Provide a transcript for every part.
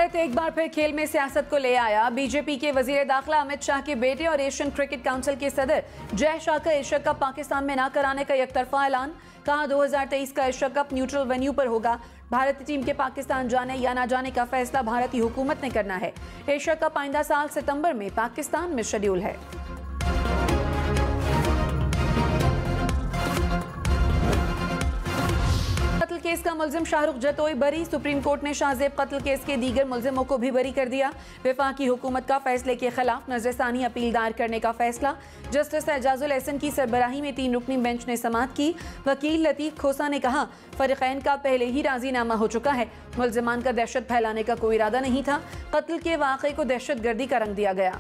भारत एक बार फिर खेल में सियासत को ले आया। बीजेपी के वजीर दाखिला अमित शाह के बेटे और एशियन क्रिकेट काउंसिल के सदर जय शाह का एशिया कप पाकिस्तान में न कराने का एकतरफा ऐलान। कहा 2023 का एशिया कप न्यूट्रल वेन्यू पर होगा। भारतीय टीम के पाकिस्तान जाने या न जाने का फैसला भारतीय हुकूमत ने करना है। एशिया कप आइंदा साल सितंबर में पाकिस्तान में शेड्यूल है। कत्ल केस का मुलजिम शाहरुख जतोई बरी। सुप्रीम कोर्ट ने शाहजेब कत्ल केस के दीगर मुलजिमों को भी बरी कर दिया। वफाकी हुकूमत का फैसले के खिलाफ नजरसानी अपील दायर करने का फैसला। जस्टिस एजाजुल एहसन की सरबराही में 3 रुकनी बेंच ने समाअत की। वकील लतीफ खोसा ने कहा फरीकैन का पहले ही राजीनामा हो चुका है। मुलजिमान का दहशत फैलाने का कोई इरादा नहीं था। कत्ल के वाक़े को दहशतगर्दी का रंग दिया गया।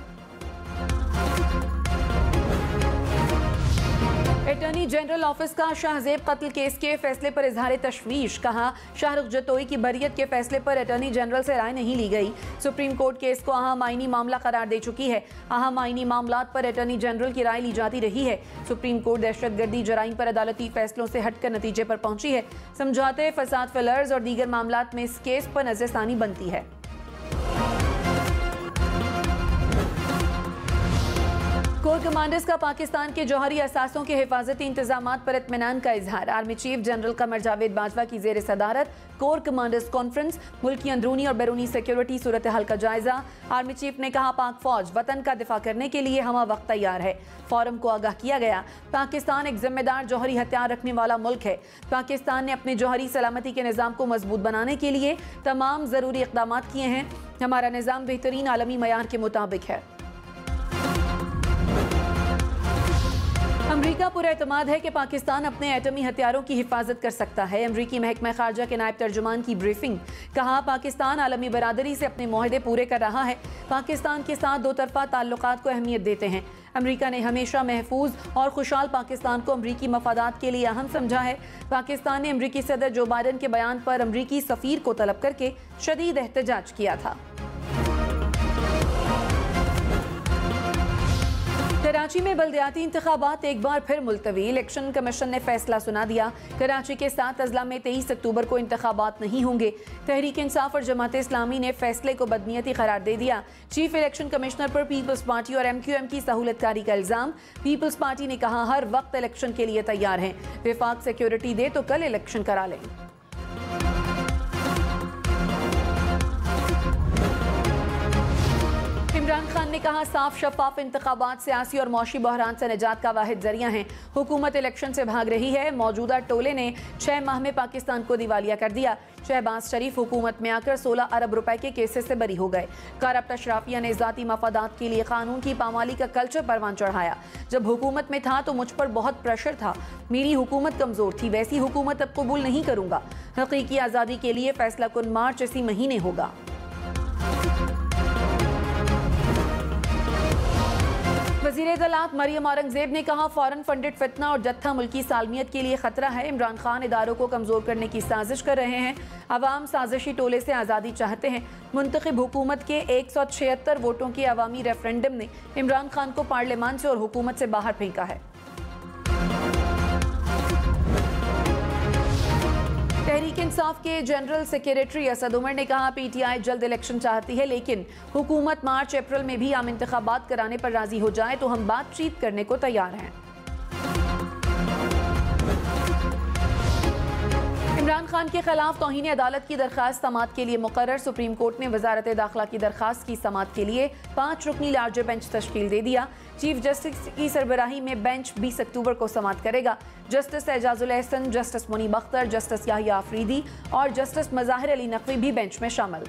अटॉर्नी जनरल ऑफिस का शाहजेब कत्ल केस के फैसले पर इजहार तशवीश। कहा शाहरुख जतोई की बरियत के फैसले पर अटॉर्नी जनरल से राय नहीं ली गई। सुप्रीम कोर्ट केस को अहम आईनी मामला करार दे चुकी है। अहम आईनी मामलात पर अटॉर्नी जनरल की राय ली जाती रही है। सुप्रीम कोर्ट दहशतगर्दी जराइम पर अदालती फैसलों से हटकर नतीजे पर पहुंची है। समझौते, फसाद फिलर्स और दीगर मामलात में इस केस पर नजरसानी बनती है। कोर कमांडर्स का पाकिस्तान के जौहरी असासों के हिफाजती इंतजामात पर इत्मीनान का इजहार। Army chief general Qamar Javed Bajwa की जेर सदारत कोर कमांडर्स कॉन्फ्रेंस। मुल्क की अंदरूनी और बैरूनी सिक्योरिटी सूरत हाल का जायजा। आर्मी चीफ ने कहा पाक फौज वतन का दिफा करने के लिए हमा वक्त तैयार है। फोरम को आगाह किया गया पाकिस्तान एक जिम्मेदार जौहरी हथियार रखने वाला मुल्क है। पाकिस्तान ने अपने जौहरी सलामती के निज़ाम को मजबूत बनाने के लिए तमाम ज़रूरी इक़दाम किए हैं। हमारा निज़ाम बेहतरीन आलमी मयार के मुताबिक है। अमरीका पुरएतमाद है कि पाकिस्तान अपने एटमी हथियारों की हिफाजत कर सकता है। अमरीकी महकमा खारजा के नायब तर्जुमान की ब्रीफिंग। कहा पाकिस्तान आलमी बरादरी से अपने मुआहदे पूरे कर रहा है। पाकिस्तान के साथ दो तरफा ताल्लुकात को अहमियत देते हैं। अमरीका ने हमेशा महफूज और खुशहाल पाकिस्तान को अमरीकी मफादात के लिए अहम समझा है। पाकिस्तान ने अमरीकी सदर जो बाइडन के बयान पर अमरीकी सफीर को तलब करके शदीद एहतजाज किया था। कराची में बल्दियाती इंतखाबात एक बार फिर मुलतवी। इलेक्शन कमीशन ने फैसला सुना दिया। कराची के 7 अजला में 23 अक्टूबर को इंतखाबात नहीं होंगे। तहरीक इंसाफ और जमात इस्लामी ने फैसले को बदनीयती करार दे दिया। चीफ इलेक्शन कमिश्नर पर पीपल्स पार्टी और MQM की सहूलतकारी का इल्जाम। पीपल्स पार्टी ने कहा हर वक्त इलेक्शन के लिए तैयार हैं। विफाक सिक्योरिटी दे तो कल इलेक्शन करा लें। इमरान खान ने कहा साफ शफाफ इंतखाबात सियासी और मौशी बहरान से निजात का वाहिद जरिया हैं। हुकूमत इलेक्शन से भाग रही है। मौजूदा टोले ने 6 माह में पाकिस्तान को दिवालिया कर दिया। शहबाज शरीफ हुकूमत में आकर 16 अरब रुपए के केसेस से बरी हो गए। करप्ट अशराफिया ने ज़ाती मफादात के लिए कानून की पामाली का कल्चर परवान चढ़ाया। जब हुकूमत में था तो मुझ पर बहुत प्रेशर था। मेरी हुकूमत कमज़ोर थी। वैसी हुकूमत अब कबूल नहीं करूँगा। हकीकी आज़ादी के लिए फैसला कुन मार्च इसी महीने होगा। वज़ीर इत्तलात मरियम औरंगज़ेब ने कहा फॉरेन फंडेड फितना और जत्था मुल्की सालमियत के लिए खतरा है। इमरान खान इदारों को कमज़ोर करने की साजिश कर रहे हैं। अवाम साजिशी टोले से आज़ादी चाहते हैं। मुंतखब हुकूमत के 176 वोटों के अवामी रेफरेंडम ने इमरान खान को पार्लियामान से और हुकूमत से बाहर फेंका है। तहरीक इंसाफ के जनरल सेक्रेटरी असद उमर ने कहा PTI जल्द इलेक्शन चाहती है, लेकिन हुकूमत मार्च अप्रैल में भी आम इंतखाबात कराने पर राजी हो जाए तो हम बातचीत करने को तैयार हैं। इमरान खान के खिलाफ तौहीन अदालत की दरखास्त समाअत के लिए मुकर्रर। सुप्रीम कोर्ट ने वजारत दाखिला की दरखास्त की समाअत के लिए 5 रुकनी लार्जर बेंच तश्कील दे दिया। चीफ जस्टिस की सरबराही में बेंच 20 अक्टूबर को समाअत करेगा। Justice Ijazul Ahsan, justice Munib Akhtar, justice Yahya Afridi और जस्टिस मज़ाहिर अली नकवी भी बेंच में शामिल।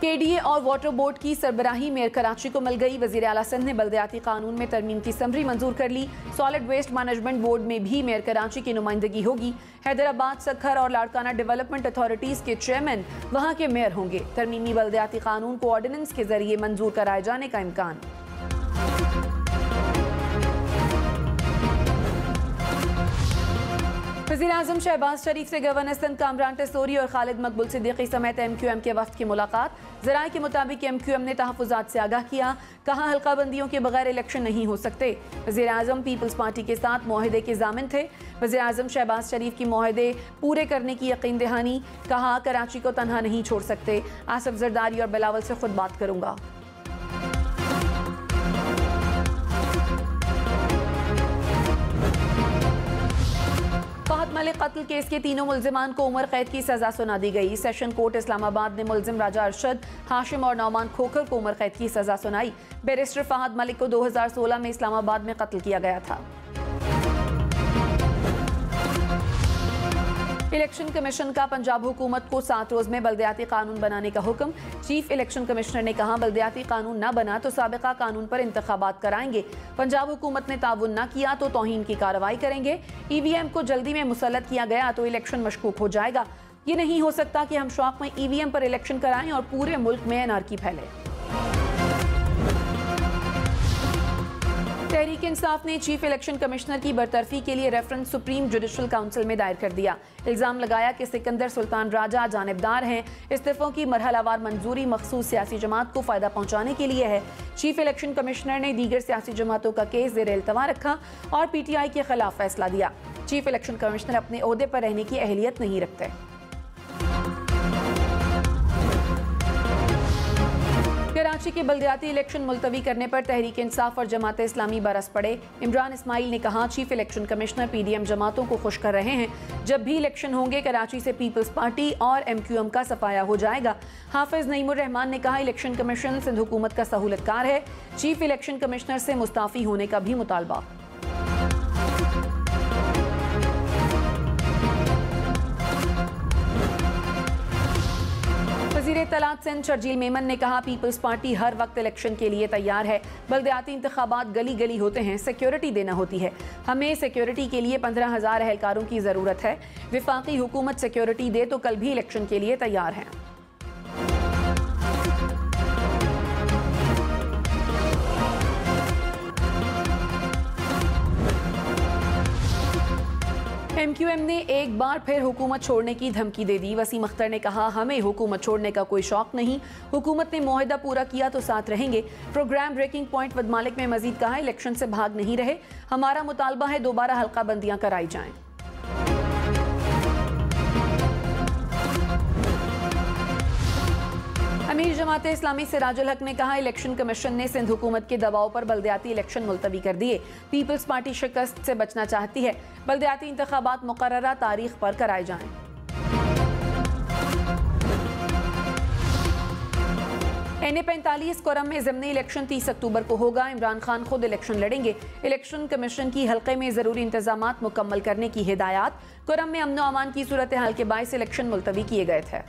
KDA और वाटर बोर्ड की सरबराही मेयर कराची को मिल गई। वज़ीर आला सिंध ने बल्दियाती कानून में तरमीम की समरी मंजूर कर ली। सॉलिड वेस्ट मैनेजमेंट बोर्ड में भी मेयर कराची की नुमाइंदगी होगी। हैदराबाद, सखर और लाड़काना डेवलपमेंट अथॉरिटीज़ के चेयरमैन वहाँ के मेयर होंगे। तरमीमी बल्दियाती कानून को ऑर्डिनेंस के जरिए मंजूर कराए जाने का इम्कान। वज़ीर-ए-आज़म शहबाज शरीफ से गवर्नर सिंध कामरान टेसोरी और खालिद मकबूल सिद्दीकी समेत MQM के वफ्द की मुलाकात। ज़राए के मुताबिक MQM ने तहफ़्फ़ुज़ात से आगाह किया, कहा हल्का बंदियों के बगैर इलेक्शन नहीं हो सकते। वज़ीर-ए-आज़म पीपल्स पार्टी के साथ मुआहदे के ज़ामिन थे। वज़ीर-ए-आज़म शहबाज शरीफ की मुआहदे पूरे करने की यकीन दहानी, कहा कराची को तनहा नहीं छोड़ सकते, आसिफ जरदारी और बिलावल से खुद बात करूँगा। फहद मलिक कत्ल केस के तीनों मुल्जिमान को उम्र कैद की सजा सुना दी गई। सेशन कोर्ट इस्लामाबाद ने मुल्जिम राजा अरशद, हाशिम और नौमान खोखर को उम्र कैद की सजा सुनाई। बैरिस्टर फहद मलिक को 2016 में इस्लामाबाद में कत्ल किया गया था। इलेक्शन कमीशन का पंजाब हुकूमत को 7 रोज में बल्दियाती कानून बनाने का हुक्म। चीफ इलेक्शन कमिश्नर ने कहा, बल्दियाती कानून न बना तो साबिका कानून पर इंतखाबात कराएंगे। पंजाब हुकूमत ने ताउन न किया तो तौहीन की कार्रवाई करेंगे। EVM को जल्दी में मुसल्लत किया गया तो इलेक्शन मशकूक हो जाएगा। ये नहीं हो सकता कि हम शौक में EVM पर इलेक्शन कराएं और पूरे मुल्क में एनार्की फैले। तहरीक इंसाफ ने चीफ इलेक्शन कमिश्नर की बरतरफी के लिए रेफरेंस सुप्रीम जुडिशल काउंसिल में दायर कर दिया। इल्जाम लगाया कि सिकंदर सुल्तान राजा जानिबदार हैं। इस्तीफों की मरहलावार मंजूरी मखसूस सियासी जमात को फायदा पहुंचाने के लिए है। चीफ इलेक्शन कमिश्नर ने दीगर सियासी जमातों का केस ज़ेर इल्तवा रखा और PTI के खिलाफ फैसला दिया। चीफ इलेक्शन कमिश्नर अपने ओहदे पर रहने की अहलियत नहीं रखते। कराची के बल्दियाती इलेक्शन मुलतवी करने पर तहरीक इंसाफ और जमात इस्लामी बरस पड़े। इमरान इस्माइल ने कहा, चीफ इलेक्शन कमिश्नर PDM जमातों को खुश कर रहे हैं। जब भी इलेक्शन होंगे कराची से पीपल्स पार्टी और MQM का सफाया हो जाएगा। हाफिज नईमुर रहमान ने कहा, इलेक्शन कमीशन सिंध हुकूमत का सहूलतकार है। चीफ इलेक्शन कमिश्नर से मुस्ताफी होने का भी मुतालबा। वज़ीर तलात सिंध शर्जील मेमन ने कहा, पीपल्स पार्टी हर वक्त इलेक्शन के लिए तैयार है। बल्दियाती इंतखाबात गली गली होते हैं, सिक्योरिटी देना होती है। हमें सिक्योरिटी के लिए 15,000 एहलकारों की ज़रूरत है। विफाकी हुकूमत सिक्योरिटी दे तो कल भी इलेक्शन के लिए तैयार है। MQM ने एक बार फिर हुकूमत छोड़ने की धमकी दे दी। वसीम अख्तर ने कहा, हमें हुकूमत छोड़ने का कोई शौक नहीं। हुकूमत ने मुआहदा पूरा किया तो साथ रहेंगे। प्रोग्राम ब्रेकिंग पॉइंट वद मालिक में मजीद कहा, इलेक्शन से भाग नहीं रहे। हमारा मुतालबा है दोबारा हल्का बंदियां कराई जाएं। अमीर जमात इस्लामी सिराजुल हक ने कहा, इलेक्शन कमीशन ने सिंध हुकूमत के दबाव पर बल्दियाती इलेक्शन मुलतवी कर दिए। पीपल्स पार्टी शिकस्त से बचना चाहती है। बल्दियाती इंतखाबात मुकर्ररा तारीख पर कराए जाएं। NA-45 कोरम में ज़िमनी इलेक्शन 30 अक्टूबर को होगा। इमरान खान खुद इलेक्शन लड़ेंगे। इलेक्शन कमीशन की हल्के में ज़रूरी इंतजामात मुकम्मल करने की हिदायत। कोरम में अमन व अमान की सूरत हाल के बायस इलेक्शन मुलतवी किए गए थे।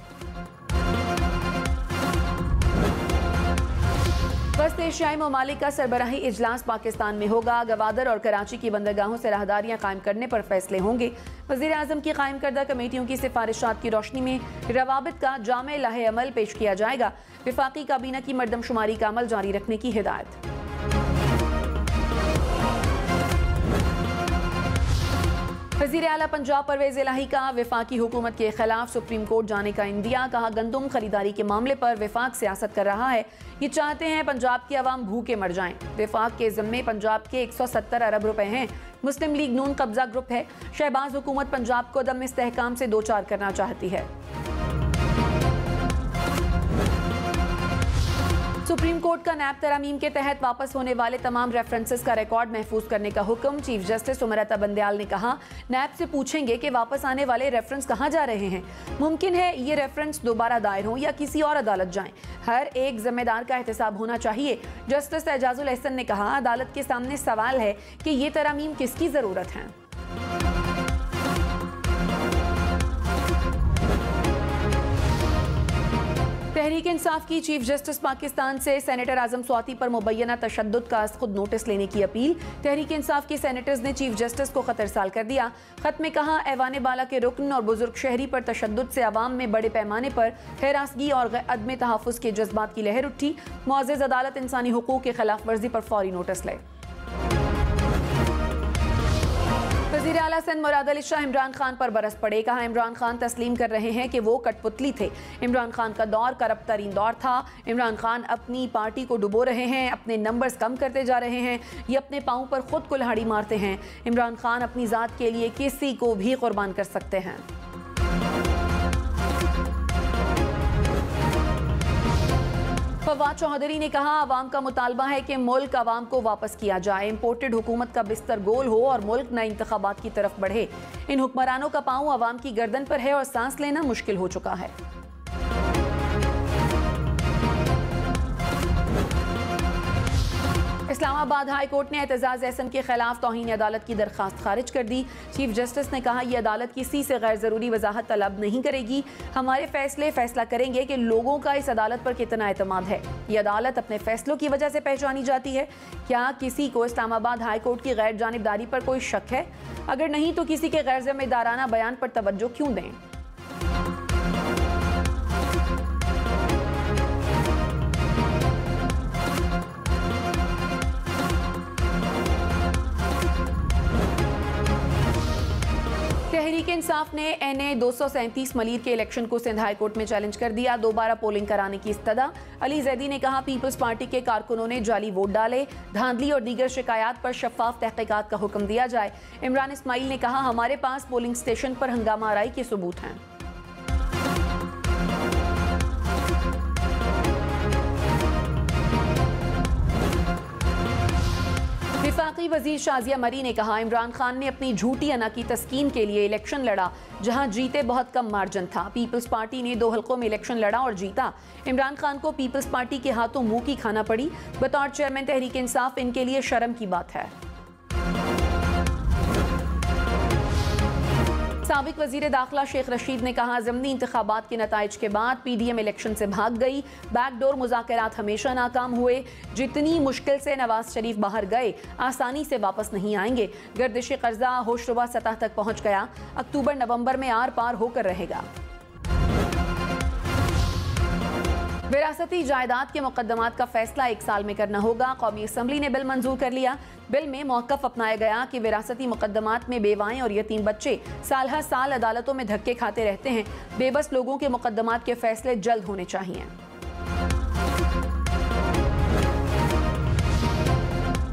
वस्त एशियाई ममालिक का सरबराही इजलास पाकिस्तान में होगा। गवादर और कराची की बंदरगाहों से राहदारियां कायम करने पर फैसले होंगे। वज़ीर आज़म की कायम करदा कमेटियों की सिफारिशात की रोशनी में रवाबित का जामे लाहे अमल पेश किया जाएगा। विफाकी काबीना की मरदमशुमारी का अमल जारी रखने की हिदायत। वज़ीर आला पंजाब परवेज़ इलाही का विफाकी हुकूमत के खिलाफ सुप्रीम कोर्ट जाने का इंदिया। कहा, गंदुम खरीदारी के मामले पर विफाक सियासत कर रहा है। ये चाहते हैं पंजाब की आवाम भूखे मर जाएं। विफाक के ज़िम्मे पंजाब के 170 अरब रुपए हैं। मुस्लिम लीग नून कब्जा ग्रुप है। शहबाज हुकूमत पंजाब को अदम इस्तेहकाम से दो चार करना चाहती है। सुप्रीम कोर्ट का नैब तरामीम के तहत वापस होने वाले तमाम रेफरेंसेस का रिकॉर्ड महफूज करने का हुक्म। चीफ जस्टिस उमरता बंदयाल ने कहा, नैब से पूछेंगे कि वापस आने वाले रेफरेंस कहां जा रहे हैं। मुमकिन है ये रेफरेंस दोबारा दायर हो या किसी और अदालत जाएं। हर एक जिम्मेदार का एहतसाब होना चाहिए। जस्टिस एजाजुल एहसन ने कहा, अदालत के सामने सवाल है कि ये तरामीम किसकी जरूरत है। तहरीक इंसाफ की चीफ जस्टिस पाकिस्तान से सेनेटर आजम स्वाति पर मुबैना तशद्दुद का खुद नोटिस लेने की अपील। तहरीक इंसाफ के सेनेटर्स ने चीफ जस्टिस को खत इरसाल कर दिया। खत में कहा, ऐवान बाला के रुकन और बुजुर्ग शहरी पर तशद्दुद से अवाम में बड़े पैमाने पर हरासगी और अदम तहफ़्फ़ुज़ के जज्बात की लहर उठी। मुअज़्ज़ज़ अदालत इंसानी हुकूक के खिलाफ वर्जी पर फौरी नोटिस ले। वज़ीर आला सिंध मुराद अली शाह इमरान खान पर बरस पड़े। कहा, इमरान खान तस्लीम कर रहे हैं कि वो कठपुतली थे। इमरान खान का दौर करप्ट तरीन दौर था। इमरान खान अपनी पार्टी को डुबो रहे हैं, अपने नंबर्स कम करते जा रहे हैं, ये अपने पाँव पर खुद कुल्हाड़ी मारते हैं। इमरान खान अपनी ज़ात के लिए किसी को भी कुर्बान कर सकते हैं। फवाद चौधरी ने कहा, आवाम का मुतालबा है कि मुल्क आवाम को वापस किया जाए। इम्पोर्टेड हुकूमत का बिस्तर गोल हो और मुल्क नए इंतखाबात की तरफ बढ़े। इन हुक्मरानों का पांव आवाम की गर्दन पर है और सांस लेना मुश्किल हो चुका है। इस्लामाबाद हाई कोर्ट ने एतजाज एहसन के खिलाफ तौहीन अदालत की दरखास्त खारिज कर दी। चीफ जस्टिस ने कहा, यह अदालत किसी से गैर जरूरी वजाहत तलब नहीं करेगी। हमारे फैसले फैसला करेंगे कि लोगों का इस अदालत पर कितना एतमाद है। यह अदालत अपने फैसलों की वजह से पहचानी जाती है। क्या किसी को इस्लामाबाद हाई कोर्ट की गैर जानिबदारी पर कोई शक है? अगर नहीं तो किसी के गैर जिम्मेदाराना बयान पर तवज्जो क्यों दें? तहरीक इंसाफ ने NA 237 मलीर के इलेक्शन को सिंध हाई कोर्ट में चैलेंज कर दिया। दोबारा पोलिंग कराने की इस्तदा। अली जैदी ने कहा, पीपल्स पार्टी के कारकुनों ने जाली वोट डाले। धांधली और दीगर शिकायत पर शफाफ तहकीकात का हुक्म दिया जाए। इमरान इस्माइल ने कहा, हमारे पास पोलिंग स्टेशन पर हंगामा आराई के सबूत हैं। विफाकी वजीर शाजिया मरी ने कहा, इमरान खान ने अपनी झूठी अना की तस्कीन के लिए इलेक्शन लड़ा, जहां जीते बहुत कम मार्जिन था। पीपल्स पार्टी ने 2 हल्कों में इलेक्शन लड़ा और जीता। इमरान खान को पीपल्स पार्टी के हाथों मुंह की खाना पड़ी। बतौर चेयरमैन तहरीक इंसाफ इनके लिए शर्म की बात है। साबिक वजीर दाखिला शेख रशीद ने कहा, ज़मनी इंतखाबात के नताइज के बाद PDM इलेक्शन से भाग गई। बैकडोर मुज़ाकरात हमेशा नाकाम हुए। जितनी मुश्किल से नवाज शरीफ बाहर गए, आसानी से वापस नहीं आएंगे। गर्दिश कर्जा होशरुबा सतह तक पहुंच गया। अक्टूबर नवंबर में आर पार होकर रहेगा। विरासती जायदाद के मुकदमात का फैसला 1 साल में करना होगा। कौमी असम्बली ने बिल मंजूर कर लिया। बिल में मौक़िफ़ अपनाया गया कि विरासती मुकदमात में बेवाएं और यतीम बच्चे साल हर साल अदालतों में धक्के खाते रहते हैं। बेबस लोगों के मुकदमात के फैसले जल्द होने चाहिए।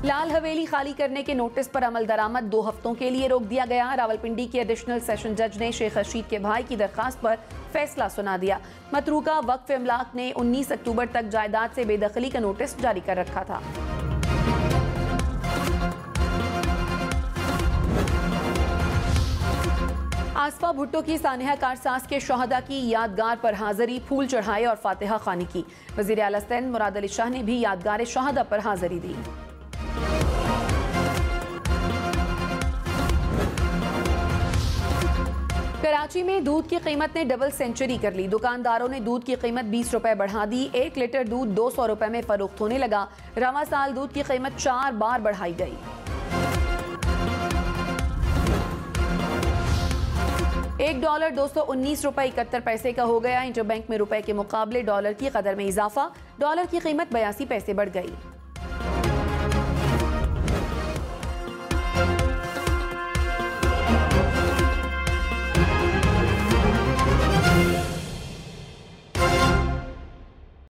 लाल हवेली खाली करने के नोटिस पर अमल दरामद 2 हफ्तों के लिए रोक दिया गया। रावलपिंडी के एडिशनल सेशन जज ने शेख रशीद के भाई की दरखास्त पर फैसला सुना दिया। मतरूका वक्फ इमलाक ने 19 अक्टूबर तक जायदाद से बेदखली का नोटिस जारी कर रखा था। आसफा भुट्टो की सानिया कारसाज के शहदा की यादगार पर हाजिरी, फूल चढ़ाए और फातिहा खानी की। वज़ीर आला सिंध मुराद अली शाह ने भी यादगार शहदा पर हाजिरी दी। कराची में दूध की कीमत ने डबल सेंचुरी कर ली। दुकानदारों ने दूध की कीमत 20 रुपए बढ़ा दी। 1 लीटर दूध 200 रुपए में फरोख्त होने लगा। रवा साल दूध की कीमत 4 बार बढ़ाई गई। $1 $219 रुपए 71 पैसे का हो गया। इंटरबैंक में रुपए के मुकाबले डॉलर की कदर में इजाफा। डॉलर की कीमत 82 पैसे बढ़ गई।